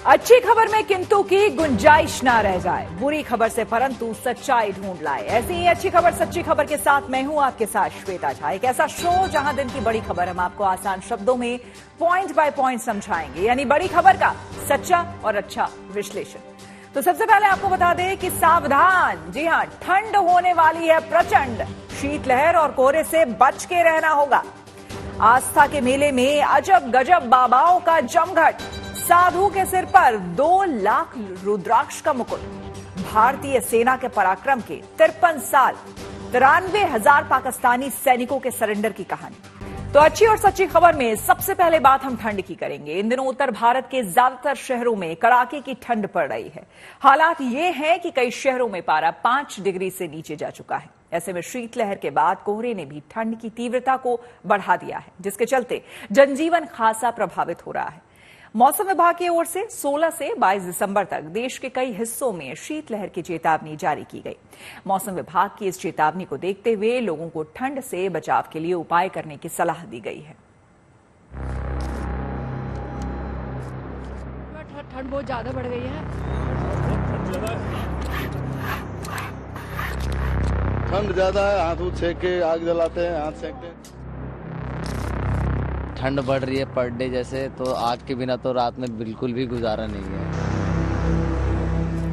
अच्छी खबर में किंतु की गुंजाइश ना रह जाए, बुरी खबर से परंतु सच्चाई ढूंढ लाए। ऐसी ही अच्छी खबर सच्ची खबर के साथ मैं हूं आपके साथ श्वेता झा। एक ऐसा शो जहां दिन की बड़ी खबर हम आपको आसान शब्दों में पॉइंट बाय पॉइंट समझाएंगे, यानी बड़ी खबर का सच्चा और अच्छा विश्लेषण। तो सबसे पहले आपको बता दें कि सावधान, जी हां, ठंड होने वाली है प्रचंड। शीतलहर और कोहरे से बच के रहना होगा। आस्था के मेले में अजब गजब बाबाओं का जमघट। साधु के सिर पर 2 लाख रुद्राक्ष का मुकुट। भारतीय सेना के पराक्रम के 53 साल, 93,000 पाकिस्तानी सैनिकों के सरेंडर की कहानी। तो अच्छी और सच्ची खबर में सबसे पहले बात हम ठंड की करेंगे। इन दिनों उत्तर भारत के ज्यादातर शहरों में कड़ाके की ठंड पड़ रही है। हालात ये हैं कि कई शहरों में पारा 5 डिग्री से नीचे जा चुका है। ऐसे में शीतलहर के बाद कोहरे ने भी ठंड की तीव्रता को बढ़ा दिया है, जिसके चलते जनजीवन खासा प्रभावित हो रहा है। मौसम विभाग की ओर से 16 से 22 दिसंबर तक देश के कई हिस्सों में शीतलहर की चेतावनी जारी की गई। मौसम विभाग की इस चेतावनी को देखते हुए लोगों को ठंड से बचाव के लिए उपाय करने की सलाह दी गई है। ठंड बहुत ज्यादा बढ़ गई है। ठंड ज्यादा है, हाथ सेक के आग जलाते हैं, हाथ सेकते हैं। ठंड बढ़ रही है पर डे जैसे, तो आग के बिना तो रात में बिल्कुल भी गुजारा नहीं है।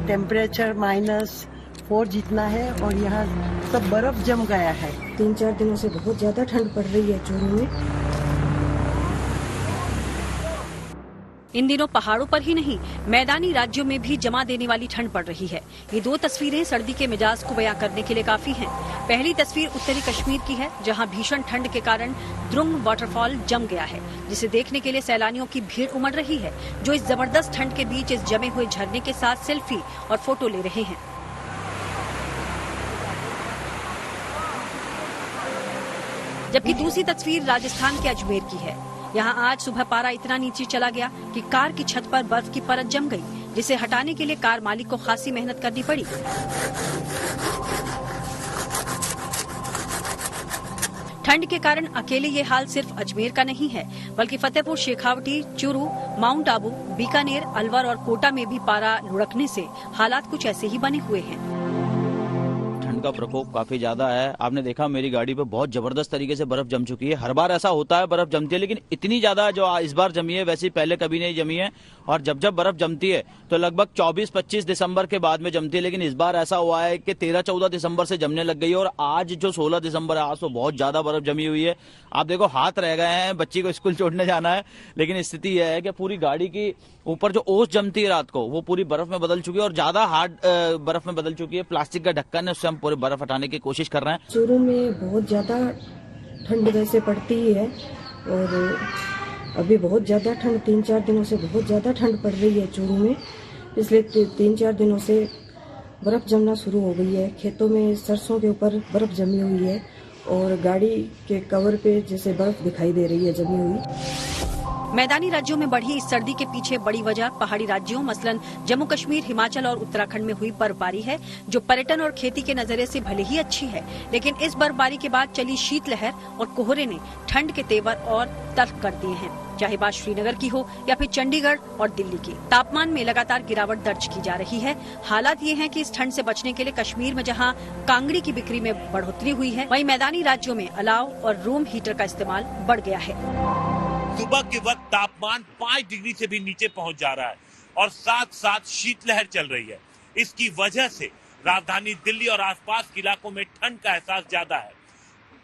टेम्परेचर -4 जितना है और यहाँ सब बर्फ जम गया है। 3-4 दिनों से बहुत ज्यादा ठंड पड़ रही है चूरू में। इन दिनों पहाड़ों पर ही नहीं, मैदानी राज्यों में भी जमा देने वाली ठंड पड़ रही है। ये 2 तस्वीरें सर्दी के मिजाज को बयां करने के लिए काफी हैं। पहली तस्वीर उत्तरी कश्मीर की है, जहां भीषण ठंड के कारण द्रुंग वाटरफॉल जम गया है, जिसे देखने के लिए सैलानियों की भीड़ उमड़ रही है, जो इस जबरदस्त ठंड के बीच इस जमे हुए झरने के साथ सेल्फी और फोटो ले रहे हैं। जबकि दूसरी तस्वीर राजस्थान के अजमेर की है। यहाँ आज सुबह पारा इतना नीचे चला गया कि कार की छत पर बर्फ की परत जम गई, जिसे हटाने के लिए कार मालिक को खासी मेहनत करनी पड़ी। ठंड के कारण अकेले ये हाल सिर्फ अजमेर का नहीं है, बल्कि फतेहपुर, शेखावटी, चूरू, माउंट आबू, बीकानेर, अलवर और कोटा में भी पारा लुढ़कने से हालात कुछ ऐसे ही बने हुए हैं। का प्रकोप काफी ज्यादा है। आपने देखा मेरी गाड़ी पे बहुत जबरदस्त तरीके से बर्फ जम चुकी है। हर बार ऐसा होता है, बर्फ जमती है, लेकिन इतनी ज्यादा जो इस बार जमी है वैसे पहले कभी नहीं जमी है। और जब जब बर्फ जमती है तो लगभग 24-25 दिसंबर के बाद में जमती है, लेकिन इस बार ऐसा हुआ है कि 13-14 दिसंबर से जमने लग गई है। और आज जो 16 दिसंबर है, आज तो बहुत ज्यादा बर्फ जमी हुई है। आप देखो हाथ रह गए हैं, बच्ची को स्कूल छोड़ने जाना है, लेकिन स्थिति यह है कि पूरी गाड़ी की ऊपर जो ओस जमती है रात को, वो पूरी बर्फ में बदल चुकी है और ज्यादा हार्ड बर्फ में बदल चुकी है। प्लास्टिक का ढक्कन है, उससे हम पूरी बर्फ हटाने की कोशिश कर रहे हैं। चूरू में बहुत ज्यादा ठंड वैसे पड़ती ही है और अभी बहुत ज्यादा ठंड, 3-4 दिनों से बहुत ज्यादा ठंड पड़ रही है चूरू में। पिछले 3-4 दिनों से बर्फ जमना शुरू हो गई है। खेतों में सरसों के ऊपर बर्फ जमी हुई है और गाड़ी के कवर पे जैसे बर्फ दिखाई दे रही है जमी हुई। मैदानी राज्यों में बढ़ी इस सर्दी के पीछे बड़ी वजह पहाड़ी राज्यों मसलन जम्मू कश्मीर, हिमाचल और उत्तराखंड में हुई बर्फबारी है, जो पर्यटन और खेती के नजरिए से भले ही अच्छी है, लेकिन इस बर्फबारी के बाद चली शीतलहर और कोहरे ने ठंड के तेवर और तल्ख कर दिए हैं। चाहे बात श्रीनगर की हो या फिर चंडीगढ़ और दिल्ली की, तापमान में लगातार गिरावट दर्ज की जा रही है। हालात ये हैं कि इस ठंड से बचने के लिए कश्मीर में जहां कांगड़ी की बिक्री में बढ़ोतरी हुई है, वहीं मैदानी राज्यों में अलाव और रूम हीटर का इस्तेमाल बढ़ गया है। सुबह के वक्त तापमान 5 डिग्री से भी नीचे पहुंच जा रहा है और साथ साथ शीतलहर चल रही है। इसकी वजह से राजधानी दिल्ली और आसपास के इलाकों में ठंड का एहसास ज्यादा है।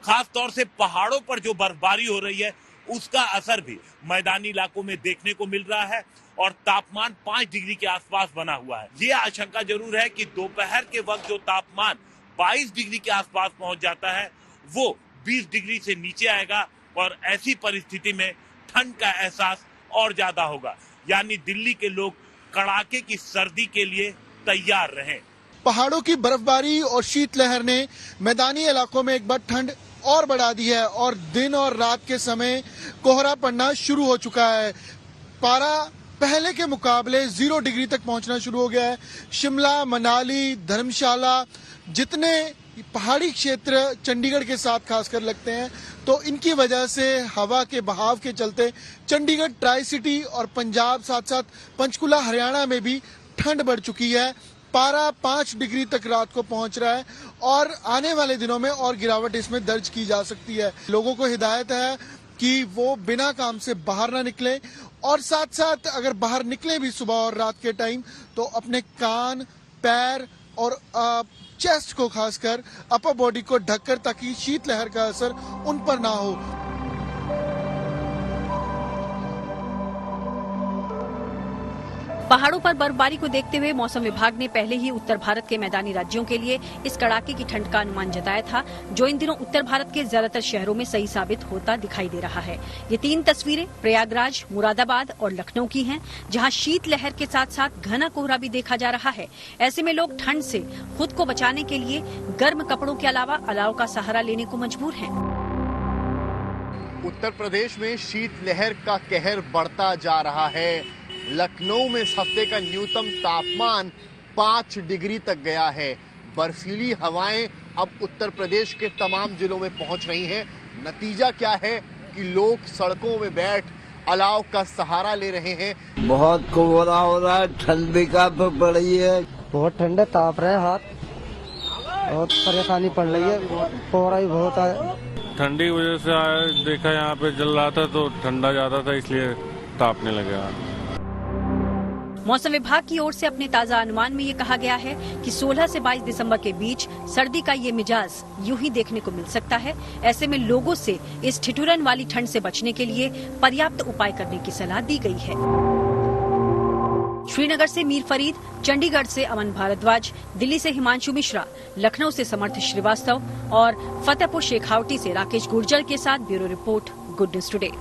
खास तौर से पहाड़ों पर जो बर्फबारी हो रही है, उसका असर भी मैदानी इलाकों में देखने को मिल रहा है और तापमान 5 डिग्री के आसपास बना हुआ है। ये आशंका जरूर है कि दोपहर के वक्त जो तापमान 22 डिग्री के आसपास पहुंच जाता है, वो 20 डिग्री से नीचे आएगा और ऐसी परिस्थिति में ठंड का एहसास और ज्यादा होगा। यानी दिल्ली के लोग कड़ाके की सर्दी के लिए तैयार रहें। पहाड़ों की बर्फबारी और शीतलहर ने मैदानी इलाकों में एक बार ठंड और बढ़ा दी है और दिन और रात के समय कोहरा पड़ना शुरू हो चुका है। पारा पहले के मुकाबले 0 डिग्री तक पहुंचना शुरू हो गया है। शिमला, मनाली, धर्मशाला, जितने पहाड़ी क्षेत्र चंडीगढ़ के साथ खासकर लगते हैं, तो इनकी वजह से हवा के बहाव के चलते चंडीगढ़ ट्राई सिटी और पंजाब साथ साथ पंचकुला हरियाणा में भी ठंड बढ़ चुकी है। पारा 5 डिग्री तक रात को पहुंच रहा है और आने वाले दिनों में और गिरावट इसमें दर्ज की जा सकती है। लोगों को हिदायत है कि वो बिना काम से बाहर ना निकलें और साथ साथ अगर बाहर निकले भी सुबह और रात के टाइम तो अपने कान, पैर और चेस्ट को खासकर अपर बॉडी को ढककर, ताकि शीतलहर का असर उन पर ना हो। पहाड़ों पर बर्फबारी को देखते हुए मौसम विभाग ने पहले ही उत्तर भारत के मैदानी राज्यों के लिए इस कड़ाके की ठंड का अनुमान जताया था, जो इन दिनों उत्तर भारत के ज्यादातर शहरों में सही साबित होता दिखाई दे रहा है। ये 3 तस्वीरें प्रयागराज, मुरादाबाद और लखनऊ की हैं, जहां शीतलहर के साथ साथ घना कोहरा भी देखा जा रहा है। ऐसे में लोग ठंड से खुद को बचाने के लिए गर्म कपड़ों के अलावा अलाव का सहारा लेने को मजबूर हैं। उत्तर प्रदेश में शीतलहर का कहर बढ़ता जा रहा है। लखनऊ में इस हफ्ते का न्यूनतम तापमान 5 डिग्री तक गया है। बर्फीली हवाएं अब उत्तर प्रदेश के तमाम जिलों में पहुंच रही हैं। नतीजा क्या है कि लोग सड़कों में बैठ अलाव का सहारा ले रहे हैं। बहुत कोहरा हो रहा है, ठंड भी काफी पड़ रही है। बहुत ठंड है, ताप रहे हाथ, बहुत परेशानी पड़ रही है, कोहरा भी बहुत है। ठंडी की वजह से देखा यहाँ पे जल रहा था तो ठंडा ज्यादा था, इसलिए तापने लगा। मौसम विभाग की ओर से अपने ताजा अनुमान में ये कहा गया है कि 16 से 22 दिसंबर के बीच सर्दी का ये मिजाज यूं ही देखने को मिल सकता है। ऐसे में लोगों से इस ठिठुरन वाली ठंड से बचने के लिए पर्याप्त उपाय करने की सलाह दी गई है। श्रीनगर से मीर फरीद, चंडीगढ़ से अमन भारद्वाज, दिल्ली से हिमांशु मिश्रा, लखनऊ से समर्थ श्रीवास्तव और फतेहपुर शेखावटी से राकेश गुर्जर के साथ bureau report, good news today.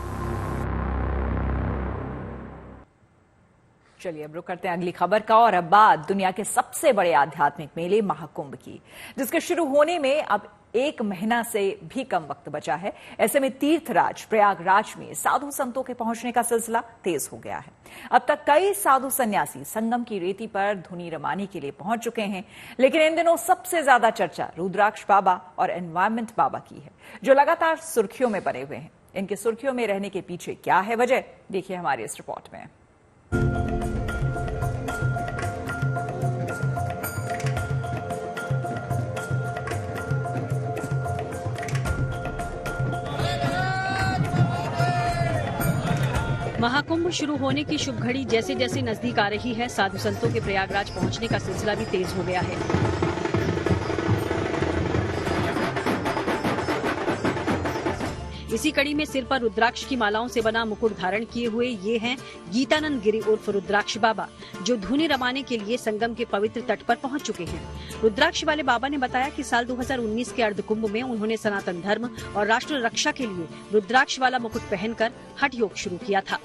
चलिए अब रुक करते हैं अगली खबर का और अब बात दुनिया के सबसे बड़े आध्यात्मिक मेले महाकुंभ की, जिसके शुरू होने में अब 1 महीना से भी कम वक्त बचा है। ऐसे में तीर्थराज प्रयागराज में साधु संतों के पहुंचने का सिलसिला तेज हो गया है। अब तक कई साधु सन्यासी संगम की रेती पर धुनी रमाने के लिए पहुंच चुके हैं, लेकिन इन दिनों सबसे ज्यादा चर्चा रुद्राक्ष बाबा और एनवायरमेंट बाबा की है, जो लगातार सुर्खियों में बने हुए हैं। इनके सुर्खियों में रहने के पीछे क्या है वजह, देखिए हमारी इस रिपोर्ट में। महाकुंभ शुरू होने की शुभ घड़ी जैसे जैसे नजदीक आ रही है, साधु संतों के प्रयागराज पहुंचने का सिलसिला भी तेज हो गया है। इसी कड़ी में सिर पर रुद्राक्ष की मालाओं से बना मुकुट धारण किए हुए ये हैं गीतानंद गिरी उर्फ रुद्राक्ष बाबा, जो धुनी रमाने के लिए संगम के पवित्र तट पर पहुंच चुके हैं। रुद्राक्ष वाले बाबा ने बताया कि साल 2019 के अर्ध कुंभ में उन्होंने सनातन धर्म और राष्ट्र रक्षा के लिए रुद्राक्ष वाला मुकुट पहनकर हठ योग शुरू किया था।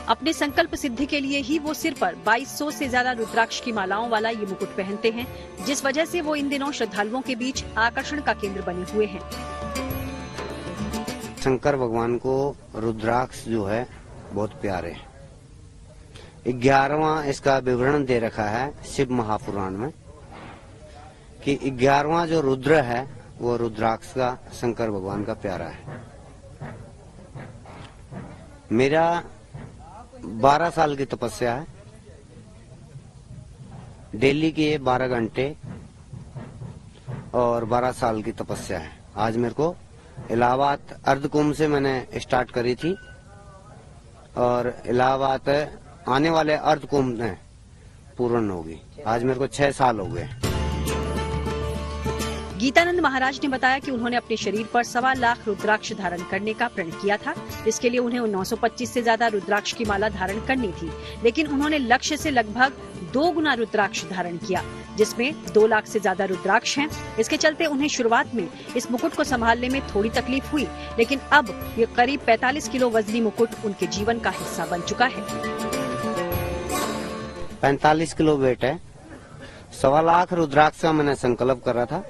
अपने संकल्प सिद्धि के लिए ही वो सिर पर 2200 से ज्यादा रुद्राक्ष की मालाओं वाला ये मुकुट पहनते हैं, जिस वजह से वो इन दिनों श्रद्धालुओं के बीच आकर्षण का केंद्र बने हुए हैं। शंकर भगवान को रुद्राक्ष जो है बहुत प्यारे है। 11वां इसका विवरण दे रखा है शिव महापुराण में कि 11वां जो रुद्र है वो रुद्राक्ष का शंकर भगवान का प्यारा है। मेरा 12 साल की तपस्या है, डेली के 12 घंटे और 12 साल की तपस्या है। आज मेरे को इलाहाबाद अर्ध कुंभ से मैंने स्टार्ट करी थी और इलाहाबाद आने वाले अर्ध कुंभ में पूर्ण होगी। आज मेरे को 6 साल हो गए। गीतानंद महाराज ने बताया कि उन्होंने अपने शरीर पर 1.25 लाख रुद्राक्ष धारण करने का प्रण किया था। इसके लिए उन्हें 925 से ज्यादा रुद्राक्ष की माला धारण करनी थी, लेकिन उन्होंने लक्ष्य से लगभग 2 गुना रुद्राक्ष धारण किया, जिसमें 2 लाख से ज्यादा रुद्राक्ष हैं। इसके चलते उन्हें शुरुआत में इस मुकुट को संभालने में थोड़ी तकलीफ हुई, लेकिन अब ये करीब 45 किलो वजनी मुकुट उनके जीवन का हिस्सा बन चुका है। 45 किलो वेट है। 1.25 लाख रुद्राक्ष का मैंने संकल्प कर रहा था।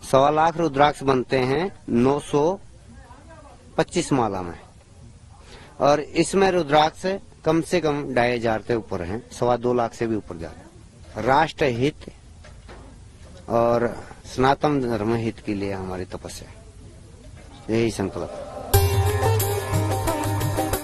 1.25 लाख रुद्राक्ष बनते हैं 925 माला में, और इसमें रुद्राक्ष कम से कम 2500 के ऊपर हैं, 2.25 लाख से भी ऊपर जा रहे हैं। राष्ट्र हित और सनातन धर्म हित के लिए हमारी तपस्या है। यही संकल्प।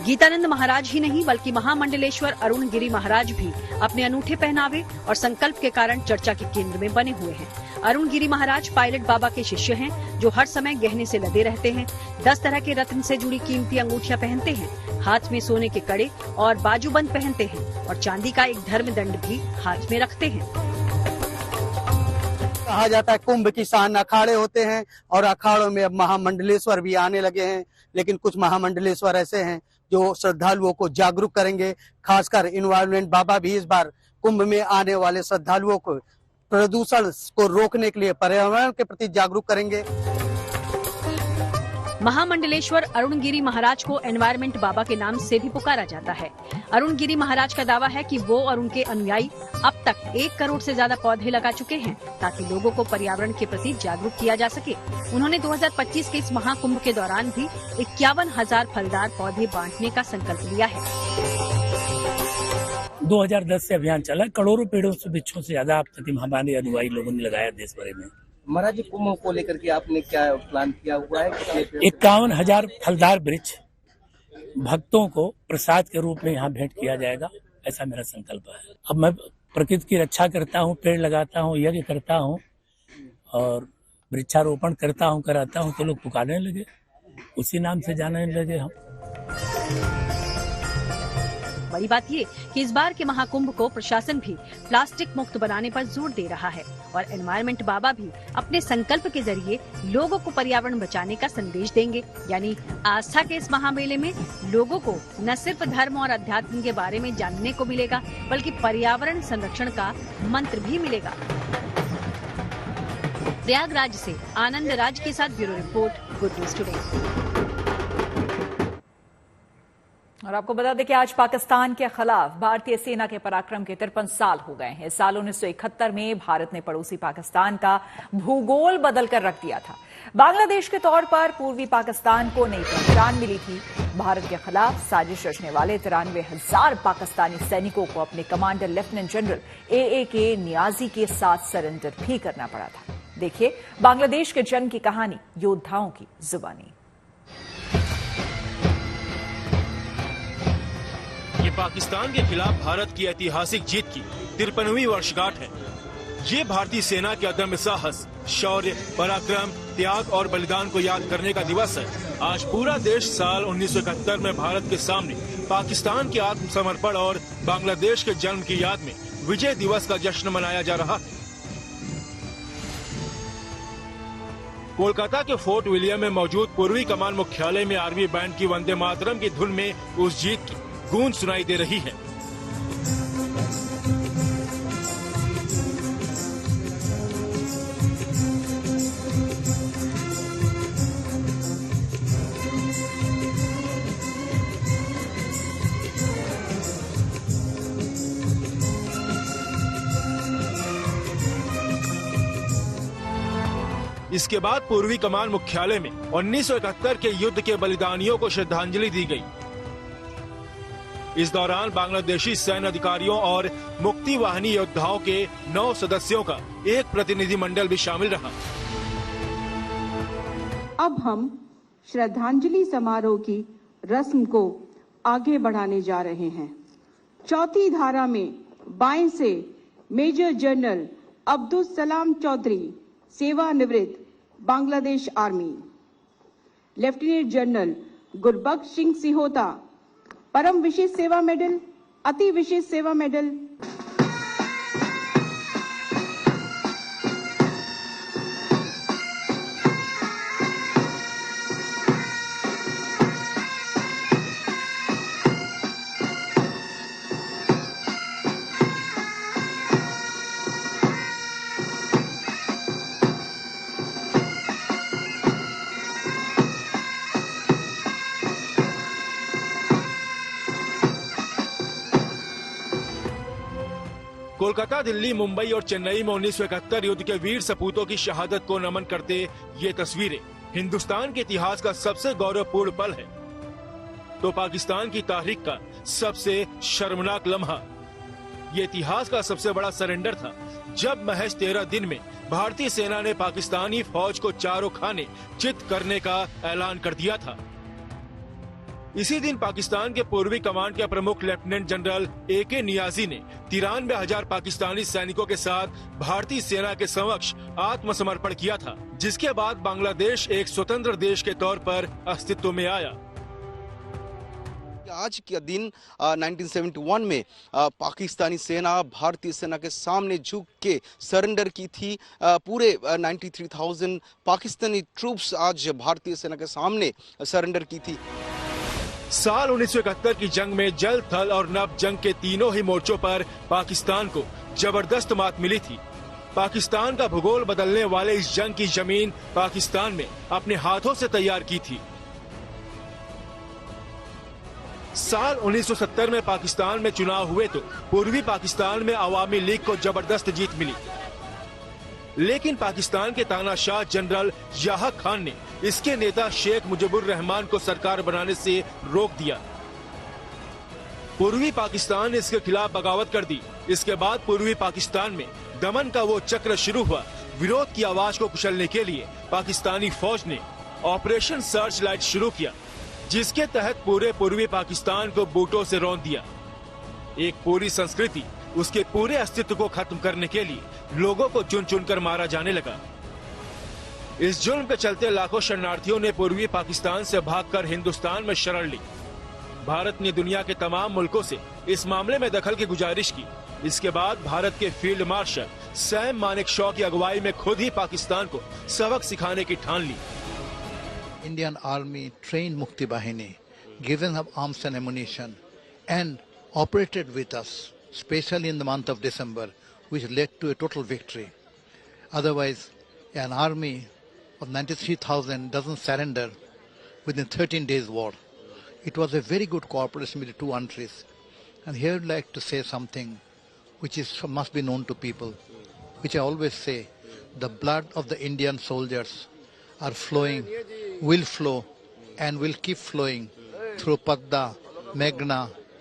गीतानंद महाराज ही नहीं बल्कि महामंडलेश्वर अरुण गिरी महाराज भी अपने अनूठे पहनावे और संकल्प के कारण चर्चा के केंद्र में बने हुए हैं। अरुण गिरी महाराज पायलट बाबा के शिष्य हैं, जो हर समय गहने से लदे रहते हैं। 10 तरह के रत्न से जुड़ी कीमती अंगूठियां पहनते हैं, हाथ में सोने के कड़े और बाजूबंद पहनते हैं और चांदी का एक धर्मदंड भी हाथ में रखते हैं। कहा जाता है कुंभ की शान अखाड़े होते हैं और अखाड़ों में अब महामंडलेश्वर भी आने लगे हैं, लेकिन कुछ महामंडलेश्वर ऐसे हैं जो श्रद्धालुओं को जागरूक करेंगे। खासकर इन्वायरमेंट बाबा भी इस बार कुंभ में आने वाले श्रद्धालुओं को प्रदूषण को रोकने के लिए पर्यावरण के प्रति जागरूक करेंगे। महामंडलेश्वर अरुण गिरी महाराज को एनवायरमेंट बाबा के नाम से भी पुकारा जाता है। अरुण गिरी महाराज का दावा है कि वो और उनके अनुयायी अब तक 1 करोड़ से ज्यादा पौधे लगा चुके हैं, ताकि लोगों को पर्यावरण के प्रति जागरूक किया जा सके। उन्होंने 2025 के इस महाकुंभ के दौरान भी 51,000 फलदार पौधे बांटने का संकल्प लिया है। 2010 से अभियान चला, करोड़ों पेड़ों से वृक्षों से ज्यादा अब तक हमारे अनुयायी लोगों ने लगाया देश भर में। महाराज जी, कुंभ को लेकर के आपने क्या प्लान किया हुआ है? 51,000 फलदार वृक्ष भक्तों को प्रसाद के रूप में यहाँ भेंट किया जाएगा, ऐसा मेरा संकल्प है। अब मैं प्रकृति की रक्षा करता हूँ, पेड़ लगाता हूँ, यज्ञ करता हूँ और वृक्षारोपण करता हूँ, कराता हूँ, तो लोग पुकारने लगे, उसी नाम से जाने लगे हम। बड़ी बात ये कि इस बार के महाकुंभ को प्रशासन भी प्लास्टिक मुक्त बनाने पर जोर दे रहा है और एनवायरमेंट बाबा भी अपने संकल्प के जरिए लोगों को पर्यावरण बचाने का संदेश देंगे। यानी आस्था के इस महामेले में लोगों को न सिर्फ धर्म और अध्यात्म के बारे में जानने को मिलेगा, बल्कि पर्यावरण संरक्षण का मंत्र भी मिलेगा। प्रयागराज से आनंद राज के साथ bureau report, good news today. और आपको बता दें कि आज पाकिस्तान के खिलाफ भारतीय सेना के पराक्रम के 53 साल हो गए हैं। साल 1971 में भारत ने पड़ोसी पाकिस्तान का भूगोल बदलकर रख दिया था। बांग्लादेश के तौर पर पूर्वी पाकिस्तान को नई पहचान मिली थी। भारत के खिलाफ साजिश रचने वाले 93,000 पाकिस्तानी सैनिकों को अपने commander lieutenant general AA Niazi के साथ सरेंडर भी करना पड़ा था। देखिए बांग्लादेश के जंग की कहानी योद्धाओं की जुबानी। ये पाकिस्तान के खिलाफ भारत की ऐतिहासिक जीत की 53वीं वर्षगांठ है। ये भारतीय सेना के अदम्य साहस, शौर्य, पराक्रम, त्याग और बलिदान को याद करने का दिवस है। आज पूरा देश साल 1971 में भारत के सामने पाकिस्तान के आत्मसमर्पण और बांग्लादेश के जन्म की याद में विजय दिवस का जश्न मनाया जा रहा है। कोलकाता के फोर्ट विलियम में मौजूद पूर्वी कमान मुख्यालय में आर्मी बैंड की वंदे मातरम की धुन में उस जीत की गूंज सुनाई दे रही है। इसके बाद पूर्वी कमान मुख्यालय में 1971 के युद्ध के बलिदानियों को श्रद्धांजलि दी गई। इस दौरान बांग्लादेशी सैन्य अधिकारियों और मुक्ति वाहिनी योद्धाओं के 9 सदस्यों का एक प्रतिनिधिमंडल भी शामिल रहा। अब हम श्रद्धांजलि समारोह की रस्म को आगे बढ़ाने जा रहे हैं। चौथी धारा में बाएं से मेजर जनरल अब्दुल सलाम चौधरी, सेवानिवृत्त, Bangladesh army. Lieutenant general Gurbaksh Singh Sihota, Param Vishisht सेवा मेडल, अति विशेष सेवा मेडल। कोलकाता, दिल्ली, मुंबई और चेन्नई में 1971 युद्ध के वीर सपूतों की शहादत को नमन करते ये तस्वीरें हिंदुस्तान के इतिहास का सबसे गौरवपूर्ण पल है, तो पाकिस्तान की तारीख का सबसे शर्मनाक लम्हा। ये इतिहास का सबसे बड़ा सरेंडर था, जब महज 13 दिन में भारतीय सेना ने पाकिस्तानी फौज को चारों खाने चित करने का ऐलान कर दिया था। इसी दिन पाकिस्तान के पूर्वी कमांड के प्रमुख लेफ्टिनेंट जनरल AK नियाजी ने 93,000 पाकिस्तानी सैनिकों के साथ भारतीय सेना के समक्ष आत्मसमर्पण किया था, जिसके बाद बांग्लादेश एक स्वतंत्र देश के तौर पर अस्तित्व में आया। आज के दिन 1971 में पाकिस्तानी सेना भारतीय सेना के सामने झुक के सरेंडर की थी। पूरे 93,000 पाकिस्तानी ट्रूप्स आज भारतीय सेना के सामने सरेंडर की थी। साल 1971 की जंग में जल, थल और नभ जंग के तीनों ही मोर्चों पर पाकिस्तान को जबरदस्त मात मिली थी। पाकिस्तान का भूगोल बदलने वाले इस जंग की जमीन पाकिस्तान में अपने हाथों से तैयार की थी। साल 1970 में पाकिस्तान में चुनाव हुए तो पूर्वी पाकिस्तान में अवामी लीग को जबरदस्त जीत मिली, लेकिन पाकिस्तान के तानाशाह जनरल याह खान ने इसके नेता शेख मुजीबुर रहमान को सरकार बनाने से रोक दिया। पूर्वी पाकिस्तान ने इसके खिलाफ बगावत कर दी। इसके बाद पूर्वी पाकिस्तान में दमन का वो चक्र शुरू हुआ। विरोध की आवाज को कुचलने के लिए पाकिस्तानी फौज ने ऑपरेशन सर्च लाइट शुरू किया, जिसके तहत पूरे पूर्वी पाकिस्तान को बूटों से रौंद दिया। एक पूरी संस्कृति, उसके पूरे अस्तित्व को खत्म करने के लिए लोगों को चुन चुनकर मारा जाने लगा। इस जुल्म के चलते लाखों शरणार्थियों ने पूर्वी पाकिस्तान से भागकर हिंदुस्तान में शरण ली। भारत ने दुनिया के तमाम मुल्कों से इस मामले में दखल की गुजारिश की। इसके बाद भारत के फील्ड मार्शल सैम मानेकशॉ की अगुवाई में खुद ही पाकिस्तान को सबक सिखाने की ठान ली। Indian Army trained Mukti Bahini, given up arms and ammunition, and operated with us, especially in the month of December, which led to a total victory. Otherwise, an army of 93,000 doesn't surrender within 13 days war. It was a very good cooperation with the two countries. And here I'd like to say something which must be known to people, which I always say, the blood of the Indian soldiers are flowing, will flow, and will keep flowing through Padda, Meghna,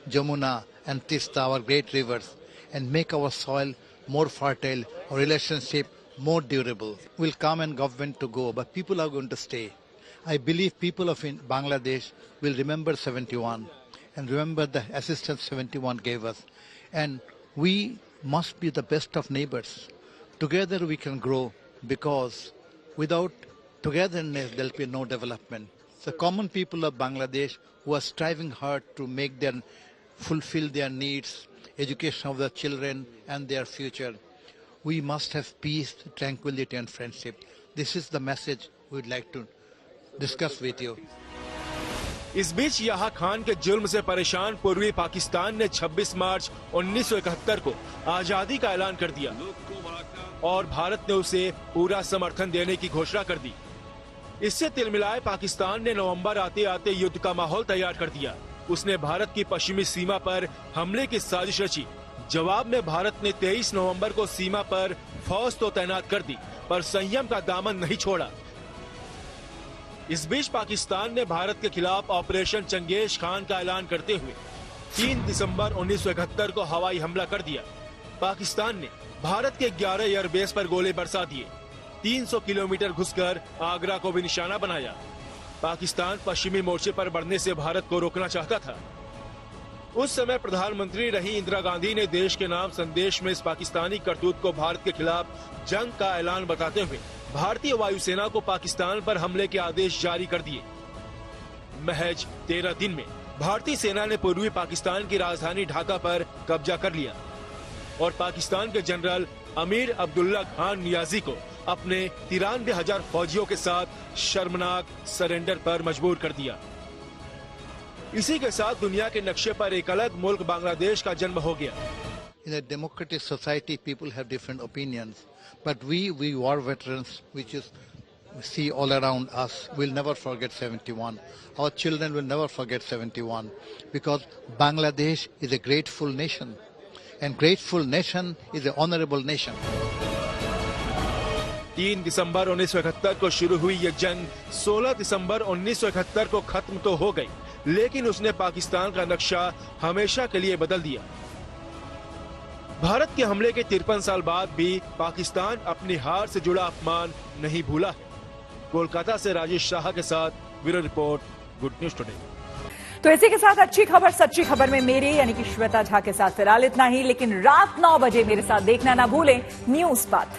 Jamuna, and Tista, our great rivers, and make our soil more fertile, our relationship more durable. Will come and government to go, but people are going to stay. I believe people of Bangladesh will remember 71 and remember the assistance 71 gave us. And we must be the best of neighbors. Together we can grow, because without togetherness there will be no development. The common people of Bangladesh who are striving hard to fulfill their needs, education of their children and their future. We must have peace, tranquility and friendship. This is the message we would like to discuss with you. इस बीच याह खान के जुल्म से परेशान पूर्वी पाकिस्तान ने 26 मार्च 1971 को आजादी का ऐलान कर दिया और भारत ने उसे पूरा समर्थन देने की घोषणा कर दी। इससे तिलमिलाए पाकिस्तान ने नवंबर आते आते युद्ध का माहौल तैयार कर दिया। उसने भारत की पश्चिमी सीमा पर हमले की साजिश रची। जवाब में भारत ने 23 नवंबर को सीमा पर फौज तो तैनात कर दी, पर संयम का दामन नहीं छोड़ा। इस बीच पाकिस्तान ने भारत के खिलाफ ऑपरेशन चंगेज खान का ऐलान करते हुए 3 दिसंबर 1971 को हवाई हमला कर दिया। पाकिस्तान ने भारत के 11 एयरबेस पर गोले बरसा दिए। 300 किलोमीटर घुसकर आगरा को भी निशाना बनाया। पाकिस्तान पश्चिमी मोर्चे पर बढ़ने से भारत को रोकना चाहता था। उस समय प्रधानमंत्री रही इंदिरा गांधी ने देश के नाम संदेश में इस पाकिस्तानी करतूत को भारत के खिलाफ जंग का ऐलान बताते हुए भारतीय वायुसेना को पाकिस्तान पर हमले के आदेश जारी कर दिए। महज 13 दिन में भारतीय सेना ने पूर्वी पाकिस्तान की राजधानी ढाका पर कब्जा कर लिया और पाकिस्तान के जनरल अमीर अब्दुल्ला खान नियाजी को अपने 93,000 फौजियों के साथ शर्मनाक सरेंडर पर मजबूर कर दिया। इसी के साथ दुनिया के नक्शे पर एक अलग मुल्क बांग्लादेश का जन्म हो गया। In a democratic society, people have different opinions, but we war veterans, which is we see all around us, will never forget 71. Our children will never forget 71, because Bangladesh is a grateful nation, and grateful nation is an honorable nation. 3 दिसंबर 1971 को शुरू हुई ये जंग 16 दिसंबर 1971 को खत्म तो हो गई, लेकिन उसने पाकिस्तान का नक्शा हमेशा के लिए बदल दिया। भारत के हमले के 53 साल बाद भी पाकिस्तान अपनी हार से जुड़ा अपमान नहीं भूला है। कोलकाता से राजेश शाह के साथ bureau report, good news today. तो इसी के साथ अच्छी खबर सच्ची खबर में मेरे यानी कि श्वेता झा के साथ फिलहाल इतना ही, लेकिन रात 9 बजे मेरे साथ देखना ना भूलें न्यूज बात।